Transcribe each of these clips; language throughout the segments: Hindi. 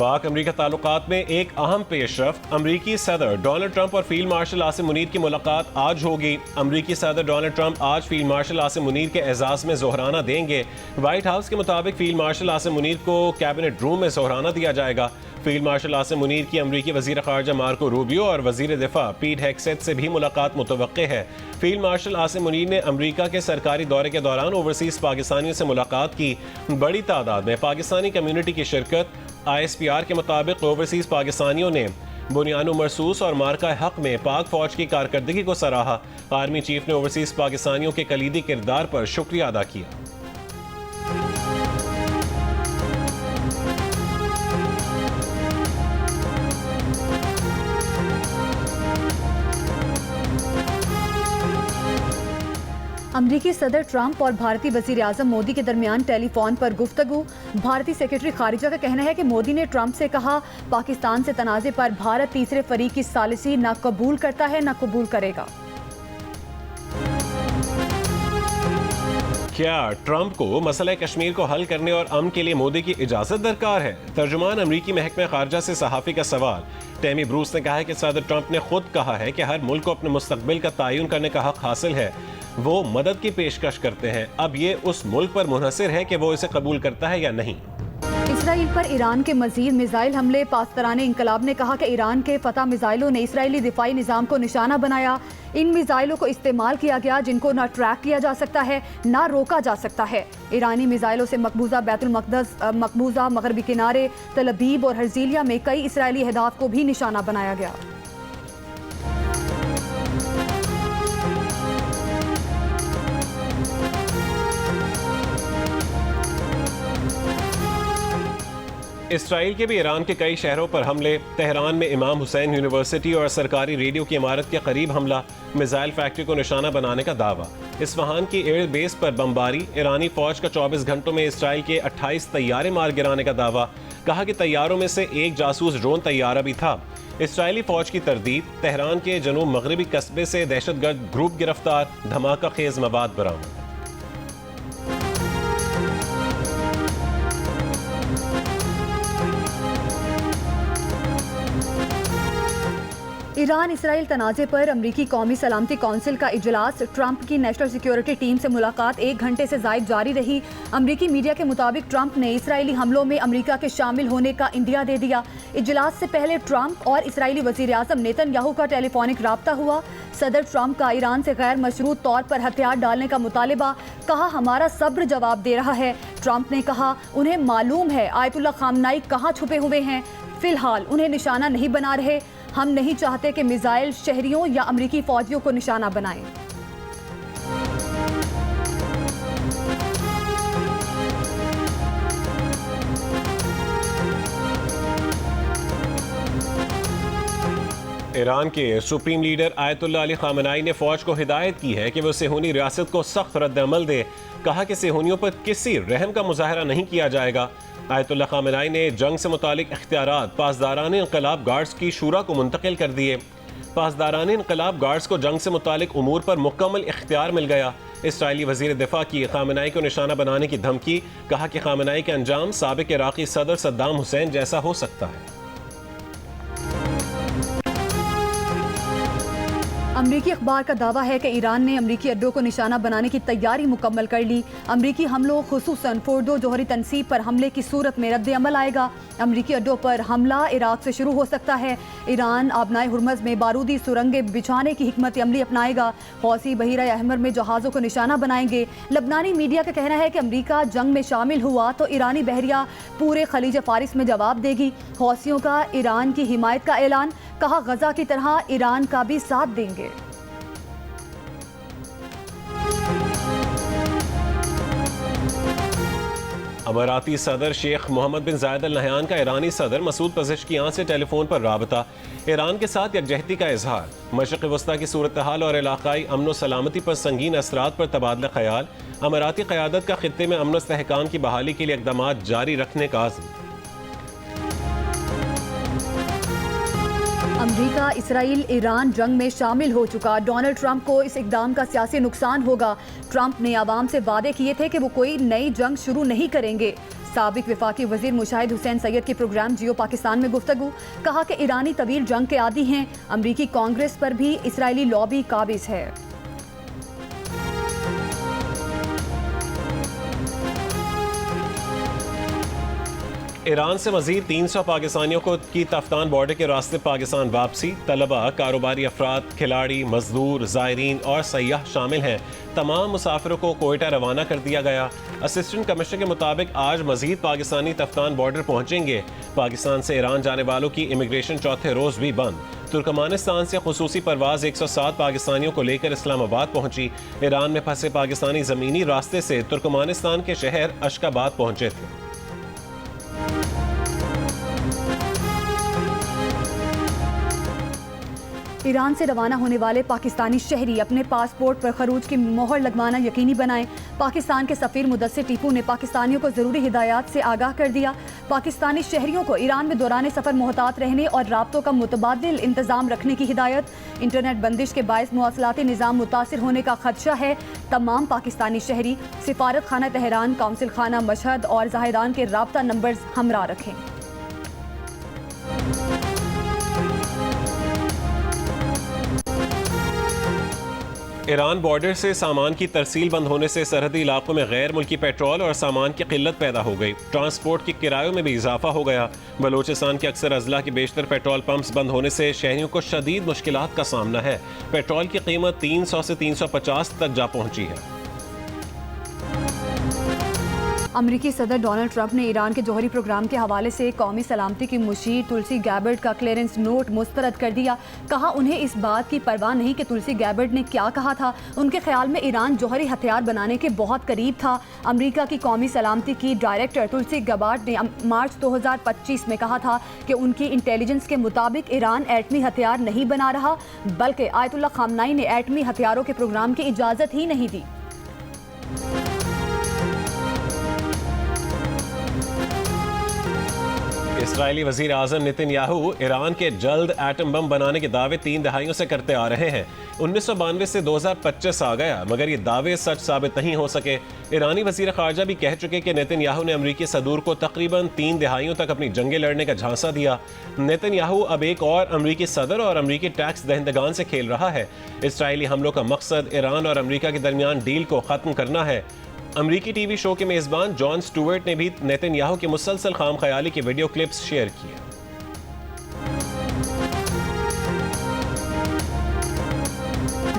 पाक अमरीका ताल्लुकात में एक अहम पेशरफ्त। अमरीकी सदर डोनाल्ड ट्रंप और फील्ड मार्शल आसिम मुनीर की मुलाकात आज होगी। अमरीकी सदर डोनाल्ड ट्रंप आज फील्ड मार्शल आसिम मुनीर के एजाज में जोहराना देंगे। व्हाइट हाउस के मुताबिक फील्ड मार्शल आसिम मुनीर को कैबिनेट रूम में जोहराना दिया जाएगा। फील्ड मार्शल आसिम मुनीर की अमरीकी वजीर खारजा मार्को रूबियो और वजीर दिफा पीट हेगसेथ से भी मुलाकात मुतवक्के है। फील्ड मार्शल आसिम मुनीर ने अमरीका के सरकारी दौरे के दौरान ओवरसीज पाकिस्तानियों से मुलाकात की। बड़ी तादाद में पाकिस्तानी कम्युनिटी की शिरकत। ISPR के मुताबिक ओवरसीज पाकिस्तानियों ने बुनियानो मरसूस और मार्का हक में पाक फौज की कारकर्दगी को सराहा। आर्मी चीफ ने ओवरसीज पाकिस्तानियों के कलीदी किरदार पर शुक्रिया अदा किया। अमरीकी सदर ट्रंप और भारतीय वजीर आजम मोदी के दरमियान टेलीफोन पर गुफ्तगू। भारतीय सेक्रेटरी खारिजा का कहना है कि मोदी ने ट्रंप से कहा, पाकिस्तान से तनाज़े पर भारत तीसरे फरीक की सालिसी न कबूल करता है न कबूल करेगा। क्या ट्रंप को मसला कश्मीर को हल करने और अमन के लिए मोदी की इजाजत दरकार है? तर्जुमान अमरीकी महकमे खारजा से सहाफ़ी का सवाल। टेमी ब्रूस ने कहा है कि सदर ट्रंप ने खुद कहा है कि हर मुल्क को अपने मुस्तकबिल का तयन करने का हक हासिल है। वो मदद की पेशकश करते हैं। अब ये उस मुल्क पर मुनहसिर है कि वो इसे कबूल करता है या नहीं। इसराइल पर ईरान के मजीद मिसाइल हमले। पासदाराने इंकलाब ने कहा कि ईरान के फतह मिसाइलों ने इसराइली दिफाई निज़ाम को निशाना बनाया। इन मिसाइलों को इस्तेमाल किया गया जिनको न ट्रैक किया जा सकता है न रोका जा सकता है। ईरानी मिसाइलों से मकबूजा बैतुल मक़दस, मकबूजा मगरबी किनारे, तल अबीब और हर्जीलिया में कई इसराइली अहदाफ को भी निशाना बनाया गया। इसराइल के भी ईरान के कई शहरों पर हमले। तेहरान में इमाम हुसैन यूनिवर्सिटी और सरकारी रेडियो की इमारत के करीब हमला। मिसाइल फैक्ट्री को निशाना बनाने का दावा। इस्फहान की एयर बेस पर बमबारी। ईरानी फौज का 24 घंटों में इसराइल के 28 तैयारे मार गिराने का दावा। कहा कि तैयारों में से एक जासूस ड्रोन तैयारा भी था। इसराइली फौज की तरदीद। तेहरान के जनूब मगरबी कस्बे से दहशतगर्द ग्रुप गिरफ्तार। धमाका खेज मवाद बरामद। ईरान इसराइल तनाज़े पर अमरीकी कौमी सलामती कौंसिल का इजलास। ट्रंप की नेशनल सिक्योरिटी टीम से मुलाकात 1 घंटे से ज़ायद जारी रही। अमरीकी मीडिया के मुताबिक ट्रंप ने इसराइली हमलों में अमरीका के शामिल होने का इंदिया दे दिया। इजलास से पहले ट्रंप और इसराइली वज़ीर आज़म नेतन्याहू का टेलीफोनिक राब्ता हुआ। सदर ट्रंप का ईरान से गैर मशरूत तौर पर हथियार डालने का मुतालिबा। कहा, हमारा सब्र जवाब दे रहा है। ट्रंप ने कहा, उन्हें मालूम है आयतुल्ला खामनाई कहाँ छुपे हुए हैं। फिलहाल उन्हें निशाना नहीं बना रहे। हम नहीं चाहते कि मिसाइल शहरियों या अमरीकी फौजियों को निशाना बनाएं। ईरान के सुप्रीम लीडर आयतुल्ला अली खामनाई ने फौज को हिदायत की है कि वो सेहूनी रियासत को सख्त रद्द-ए-अमल दे। कहा कि सेहूनियों पर किसी रहम का मुजाहरा नहीं किया जाएगा। आयतुल्ला खामनाई ने जंग से मुतालिक इख्तियारात पासदाराने इंकलाब गार्ड्स की शूरा को मुंतकिल कर दिए। पासदाराने इंकलाब गार्ड्स को जंग से मुतालिक उमूर पर मुकम्मल इख्तियार मिल गया। इसराइली वजीर दिफा की खामनाई को निशाना बनाने की धमकी। कहा कि खामनाई के अंजाम साबिक इराकी सदर सद्दाम हुसैन जैसा हो सकता है। अमरीकी अखबार का दावा है कि ईरान ने अमरीकी अड्डों को निशाना बनाने की तैयारी मुकम्मल कर ली। अमरीकी हमलों खुसूसन फोर्डो जौहरी तनसीब पर हमले की सूरत में रद्द अमल आएगा। अमरीकी अड्डों पर हमला इराक से शुरू हो सकता है। ईरान आबनाए हुर्मज़ में बारूदी सुरंगें बिछाने की हिकमत अमली अपनाएगा। हौसी बहीरा अहमर में जहाज़ों को निशाना बनाएंगे। लबनानी मीडिया का कहना है कि अमरीका जंग में शामिल हुआ तो ईरानी बहरिया पूरे खलीज फारिस में जवाब देगी। हौसियों का ईरान की हिमायत का ऐलान। कहा, गजा की तरह ईरान का भी साथ देंगे। अमाराती सदर शेख मोहम्मद बिन जायद अल नहयान का ईरानी सदर मसूद पज़ेश्कियान से टेलीफोन पर राबता। ईरान के साथ यकजहती का इजहार। मशरिक़ वस्ता की सूरत हाल और इलाकाई अमन व सलामती पर संगीन असरात पर तबादला ख्याल। अमाराती क़यादत का खित्ते में अमन व इस्तेहकाम की बहाली के लिए इक़दाम जारी रखने का आज़म। अमरीका इसराइल ईरान जंग में शामिल हो चुका। डोनाल्ड ट्रंप को इस इक़दाम का सियासी नुकसान होगा। ट्रंप ने आवाम से वादे किए थे कि वो कोई नई जंग शुरू नहीं करेंगे। साबिक वफाकी वजीर मुशाहिद हुसैन सैयद के प्रोग्राम जियो पाकिस्तान में गुफ्तगू, कहा कि ईरानी तवील जंग के आदी हैं। अमरीकी कांग्रेस पर भी इसराइली लॉबी काबिज है। ईरान से मजीद 300 पाकिस्तानियों को की तफ्तान बॉर्डर के रास्ते पाकिस्तान वापसी। तलबा, कारोबारी अफराद, खिलाड़ी, मजदूर, ज़ायरीन और सयाह शामिल हैं। तमाम मुसाफिरों को कोयटा रवाना कर दिया गया। असिस्टेंट कमिश्नर के मुताबिक आज मजीद पाकिस्तानी तफ्तान बॉर्डर पहुँचेंगे। पाकिस्तान से ईरान जाने वालों की इमिग्रेशन चौथे रोज़ भी बंद। तुर्कमानिस्तान से खुसूसी परवाज 107 पाकिस्तानियों को लेकर इस्लामाबाद पहुंची। ईरान में फंसे पाकिस्तानी ज़मीनी रास्ते से तुर्कमानिस्तान के शहर अशकाबाद पहुंचे थे। ईरान से रवाना होने वाले पाकिस्तानी शहरी अपने पासपोर्ट पर खरूज की मोहर लगवाना यकीनी बनाएं। पाकिस्तान के सफीर मुदस्सिर टीपू ने पाकिस्तानियों को ज़रूरी हिदायत से आगाह कर दिया। पाकिस्तानी शहरियों को ईरान में दौरान सफ़र मोहतात रहने और राब्तों का मुतबादिल इंतज़ाम रखने की हिदायत। इंटरनेट बंदिश के बायस मवासलाती निज़ाम मुतासिर होने का खदशा है। तमाम पाकिस्तानी शहरी सिफारत खाना तेहरान, काउंसिल खाना मशहद और ज़ाहिदान के राब्ता नंबर हमरा रखें। ईरान बॉर्डर से सामान की तरसील बंद होने से सरहदी इलाकों में गैर मुल्की पेट्रोल और सामान की किल्लत पैदा हो गई। ट्रांसपोर्ट के किरायों में भी इजाफा हो गया। बलूचिस्तान के अक्सर अजला के बेशतर पेट्रोल पंप्स बंद होने से शहरियों को शदीद मुश्किलात का सामना है। पेट्रोल की कीमत 300 से 350 तक जा पहुंची है। अमरीकी सदर डोनाल्ड ट्रंप ने ईरान के जौहरी प्रोग्राम के हवाले से कौमी सलामती की मुशीर तुलसी गैबर्ड का क्लियरेंस नोट मुस्तरद कर दिया। कहा उन्हें इस बात की परवाह नहीं कि तुलसी गैबर्ड ने क्या कहा था। उनके ख्याल में ईरान जौहरी हथियार बनाने के बहुत करीब था। अमरीका की कौमी सलामती की डायरेक्टर तुलसी गैबर्ड ने मार्च 2025 में कहा था कि उनकी इंटेलिजेंस के मुताबिक ईरान एटमी हथियार नहीं बना रहा, बल्कि आयतुल्लाह खामनाई ने एटमी हथियारों के प्रोग्राम की इजाज़त ही नहीं दी। इसराइली वजीर आज़म नेतन्याहू ईरान के जल्द एटम बम बनाने के दावे 3 दहाइयों से करते आ रहे हैं। 1992 से 2025 आ गया, मगर ये दावे सच साबित नहीं हो सके। ईरानी वजीर खारजा भी कह चुके कि नेतन्याहू ने अमरीकी सदूर को तकरीबन 3 दहाइयों तक अपनी जंगें लड़ने का झांसा दिया। नेतन्याहू अब एक और अमरीकी सदर और अमरीकी टैक्स दहिंदगान से खेल रहा है। इसराइली हमलों का मकसद ईरान और अमरीका के दरमियान डील को ख़त्म करना है। अमरीकी टीवी शो के मेज़बान जॉन स्टुअर्ट ने भी नेतन्याहू की मुसलसल खाम ख्याली के वीडियो क्लिप्स शेयर किए।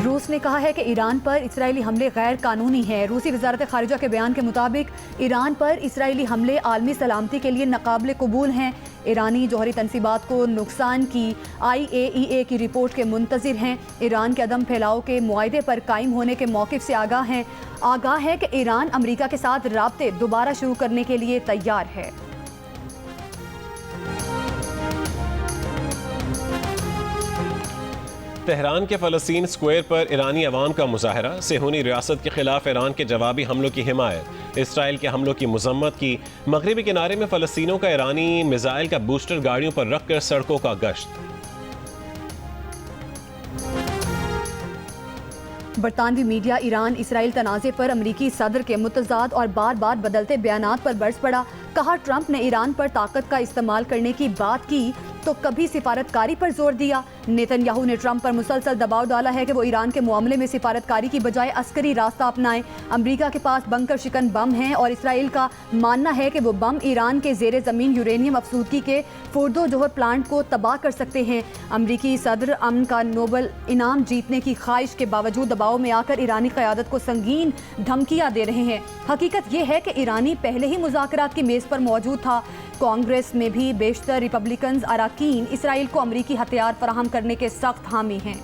रूस ने कहा है कि ईरान पर इसराइली हमले गैर कानूनी हैं। रूसी वजारत खारिजा के बयान के मुताबिक ईरान पर इसराइली हमले आलमी सलामती के लिए नाकाबिल कबूल हैं। ईरानी जौहरी तनसीबात को नुकसान की IAEA की रिपोर्ट के मुंतज़िर हैं। ईरान के अदम फैलाव के मुआहदे पर कायम होने के मौक़िफ़ से आगाह है कि ईरान अमरीका के साथ राब्ते दोबारा शुरू करने के लिए तैयार है। तेहरान के फ़लस्तीन स्क्वायर पर ईरानी अवाम का मुजाहरा। सेहूनी रियासत के खिलाफ ईरान के जवाबी हमलों की हिमायत। इसराइल के हमलों की मजम्मत की। मगरबी किनारे में फ़लस्तीनों का ईरानी मिसाइल का बूस्टर गाड़ियों पर रखकर सड़कों का गश्त। बरतानवी मीडिया ईरान इसराइल तनाज़े पर अमरीकी सदर के मुतज़ाद और बार बार बदलते बयानात पर बरस पड़ा। कहा ट्रंप ने ईरान पर ताकत का इस्तेमाल करने की बात की तो कभी सिफारतकारी पर जोर दिया। नेतन्याहू ने ट्रंप पर मुसलसल दबाव डाला है कि वो ईरान के मामले में सिफारतकारी की बजाय अस्करी रास्ता अपनाएं। अमरीका के पास बंकर शिकन बम हैं और इसराइल का मानना है कि वो बम ईरान के ज़ेरे ज़मीन यूरेनियम अफसूदगी के फोर्दो जोहर प्लांट को तबाह कर सकते हैं। अमरीकी सदर अमन का नोबल इनाम जीतने की ख्वाहिश के बावजूद दबाव में आकर ईरानी क़यादत को संगीन धमकियाँ दे रहे हैं। हकीकत ये है कि ईरानी पहले ही मुज़ाकरात की मेज़ पर मौजूद था। कांग्रेस में भी बेशतर रिपब्लिकन अराकीन इसराइल को अमरीकी हथियार फराहम करने के सख्त हामी हैं।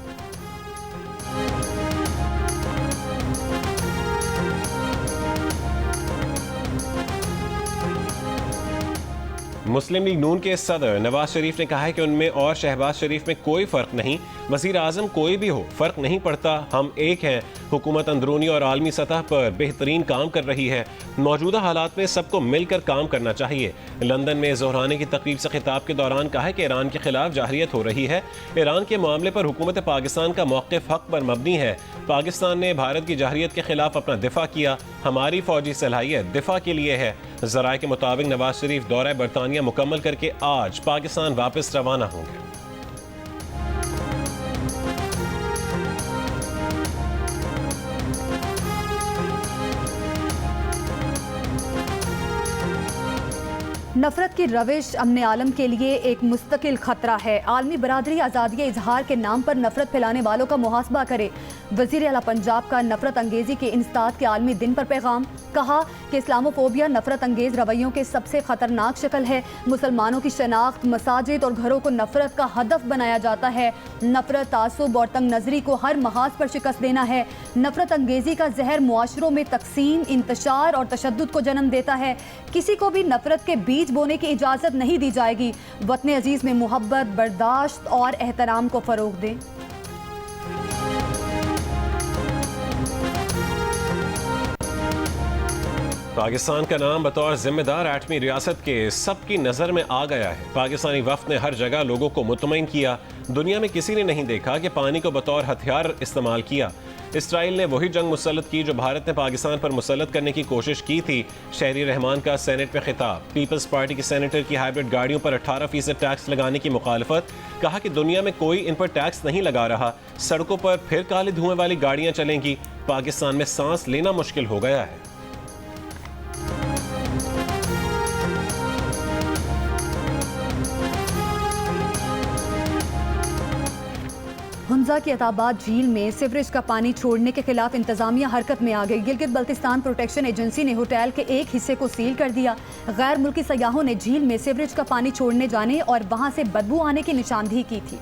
मुस्लिम लीग नून के सदर नवाज शरीफ ने कहा है कि उनमें और शहबाज शरीफ में कोई फ़र्क नहीं। वज़ीर आज़म कोई भी हो, फ़र्क नहीं पड़ता, हम एक हैं। हुकूमत अंदरूनी और आलमी सतह पर बेहतरीन काम कर रही है। मौजूदा हालात में सबको मिलकर काम करना चाहिए। लंदन में ज़ोहरानी की तकरीब से खिताब के दौरान कहा कि ईरान के खिलाफ जाहरियत हो रही है। ईरान के मामले पर हुकूमत पाकिस्तान का मौक़िफ़ हक़ पर मबनी है। पाकिस्तान ने भारत की जाहरियत के खिलाफ अपना दिफा किया। हमारी फ़ौजी सलाहियत दिफा के लिए है। ज़राए के मुताबिक नवाज शरीफ दौरा बरतानिया मुकम्मल करके आज पाकिस्तान वापस रवाना होंगे। नफरत की रविश अमन आलम के लिए एक मुस्तकिल खतरा है। आलमी बरादरी आज़ादी इजहार के नाम पर नफरत फैलाने वालों का मुहासबा करे। वज़ीर आला पंजाब का नफरत अंगेज़ी के इंसदाद के आलमी दिन पर पैगाम। कहा कि इस्लामोफोबिया नफरत अंगेज़ रवैयों के सबसे ख़तरनाक शक्ल है। मुसलमानों की शनाख्त, मसाजिद और घरों को नफरत का हदफ बनाया जाता है। नफरत, तासुब और तंग नज़री को हर महाज पर शिकस्त देना है। नफरत अंगेज़ी का जहर मुआशरों में तकसीम, इंतशार और तशद्दुद को जन्म देता है। किसी को भी नफरत के बीज बोने की इजाज़त नहीं दी जाएगी। वतन अजीज़ में मोहब्बत, बर्दाश्त और एहतराम को फ़रोग़ दें। पाकिस्तान का नाम बतौर जिम्मेदार एटमी रियासत के सबकी नज़र में आ गया है। पाकिस्तानी वफ़द ने हर जगह लोगों को मुतमईन किया। दुनिया में किसी ने नहीं देखा कि पानी को बतौर हथियार इस्तेमाल किया। इसराइल ने वही जंग मुसल्लत की जो भारत ने पाकिस्तान पर मुसल्लत करने की कोशिश की थी। शहरी रहमान का सेनेट में खिताब। पीपल्स पार्टी के सेनेटर की हाइब्रिड गाड़ियों पर 18% टैक्स लगाने की मुखालफत। कहा कि दुनिया में कोई इन पर टैक्स नहीं लगा रहा। सड़कों पर फिर काले धुएं वाली गाड़ियां चलेंगी। पाकिस्तान में सांस लेना मुश्किल हो गया है। हुंजा की अताबाद झील में सीवरेज का पानी छोड़ने के खिलाफ इंतजामिया हरकत में आ गई। गिलगित बल्तिस्तान प्रोटेक्शन एजेंसी ने होटल के एक हिस्से को सील कर दिया। गैर मुल्की सयाहों ने झील में सीवरेज का पानी छोड़ने जाने और वहां से बदबू आने की निशानदेही की थी।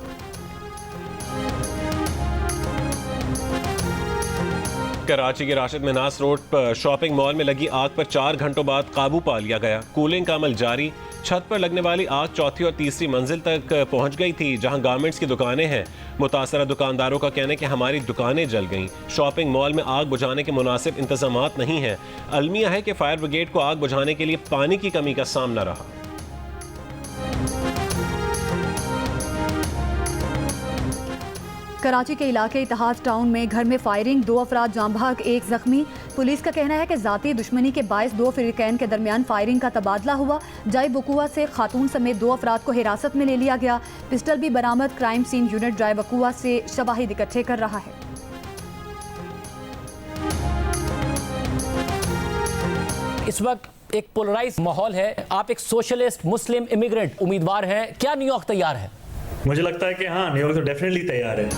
कराची के राशिद मिनास रोड पर शॉपिंग मॉल में लगी आग पर 4 घंटों बाद काबू पा लिया गया। कूलिंग का अमल जारी। छत पर लगने वाली आग चौथी और तीसरी मंजिल तक पहुंच गई थी, जहां गारमेंट्स की दुकानें हैं। मुतासरा दुकानदारों का कहना है कि हमारी दुकानें जल गईं। शॉपिंग मॉल में आग बुझाने के मुनासिब इंतजामात नहीं हैं। अलमिया है कि फायर ब्रिगेड को आग बुझाने के लिए पानी की कमी का सामना रहा। कराची के इलाके इतिहाद टाउन में घर में फायरिंग, 2 अफराद जाँ बहक, 1 जख्मी। पुलिस का कहना है कि जाती दुश्मनी के बायस 2 फिरकैन के दरमियान फायरिंग का तबादला हुआ। जाई बकुआ से खातून समेत 2 अफराद को हिरासत में ले लिया गया। पिस्टल भी बरामद। क्राइम सीन यूनिट जाई बकुआ से शवाहिद इकट्ठे कर रहा है। इस वक्त एक पोलराइज माहौल है। आप एक सोशलिस्ट मुस्लिम इमिग्रेंट उम्मीदवार हैं, क्या न्यूयॉर्क तैयार है? मुझे लगता है कि हाँ, न्यूयॉर्क तो डेफिनेटली तैयार है।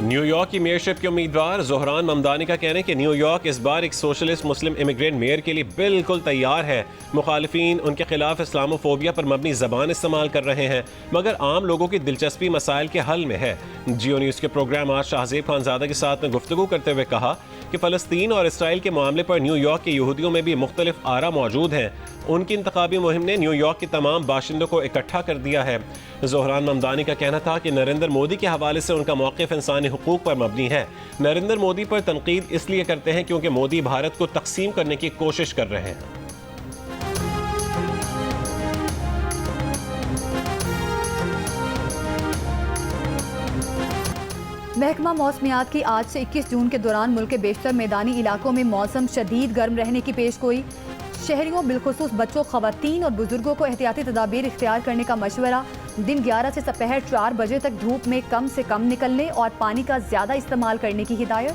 न्यूयॉर्क की मेयरशिप के उम्मीदवार ज़ोहरान ममदानी का कहना है कि न्यूयॉर्क इस बार एक सोशलिस्ट मुस्लिम इमिग्रेंट मेयर के लिए बिल्कुल तैयार है। मुखालिफिन उनके खिलाफ इस्लामोफोबिया पर मबनी ज़बान इस्तेमाल कर रहे हैं, मगर आम लोगों की दिलचस्पी मसाइल के हल में है। जियो न्यूज़ के प्रोग्राम आज शाहजेब खानज़ादा के साथ में गुफ्तगू करते हुए कहा कि फ़लस्तीन और इसराइल के मामले पर न्यूयॉर्क के यहूदियों में भी मुख्तलिफ आरा मौजूद हैं। उनकी इंतखाबी मुहिम ने न्यूयॉर्क के तमाम बाशिंदों को इकट्ठा कर दिया है। ज़ोहरान ममदानी का कहना था कि नरेंद्र मोदी के हवाले से उनका मौक़िफ़ इंसानी हुकूक पर मबनी है। नरेंद्र मोदी पर तनकीद इसलिए करते हैं क्योंकि मोदी भारत को तकसीम करने की कोशिश कर रहे हैं। महकमा मौसमियात की आज से 21 जून के दौरान मुल्क के बेशतर मैदानी इलाकों में मौसम शदीद गर्म रहने की पेशगोई। शहरियों बिलखुसूस बच्चों, खवातीन और बुजुर्गों को एहतियाती तदाबीर इख्तियार करने का मशवरा। दिन 11 से दोपहर 4 बजे तक धूप में कम से कम निकलने और पानी का ज़्यादा इस्तेमाल करने की हिदायत।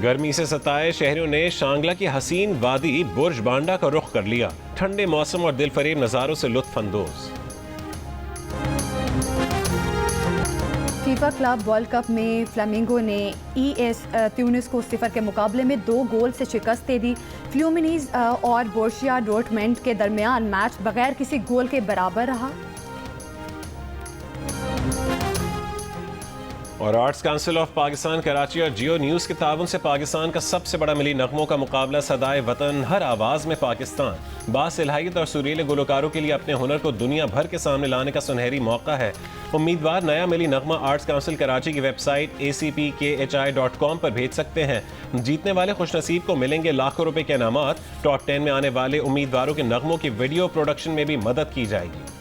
गर्मी से सताए शहरियों ने शांगला की हसीन वादी बुर्ज बांडा का रुख कर लिया। ठंडे मौसम और दिलफरेब नज़ारों से लुत्फ अंदोज। फीफा क्लब वर्ल्ड कप में फ्लामिंगो ने ES ट्यूनिस को 0 के मुकाबले में 2 गोल से शिकस्त दे दी। फ्लूमिनीज और बोर्शिया डोर्टमंड के दरमियान मैच बगैर किसी गोल के बराबर रहा। और arts council of Pakistan Karachi और जियो न्यूज़ के ताउन से पाकिस्तान का सबसे बड़ा मिली नगमों का मुकाबला सदाए वतन हर आवाज़ में पाकिस्तान बासलाहियत और सुरीले गुलकारों के लिए अपने हुनर को दुनिया भर के सामने लाने का सुनहरी मौका है। उम्मीदवार नया मिली नगमा आर्ट्स काउंसिल कराची की वेबसाइट acpkhi.com पर भेज सकते हैं। जीतने वाले खुशनसीब को मिलेंगे लाखों रुपए के इनामात। टॉप 10 में आने वाले उम्मीदवारों के नगमों की वीडियो प्रोडक्शन में भी मदद की जाएगी।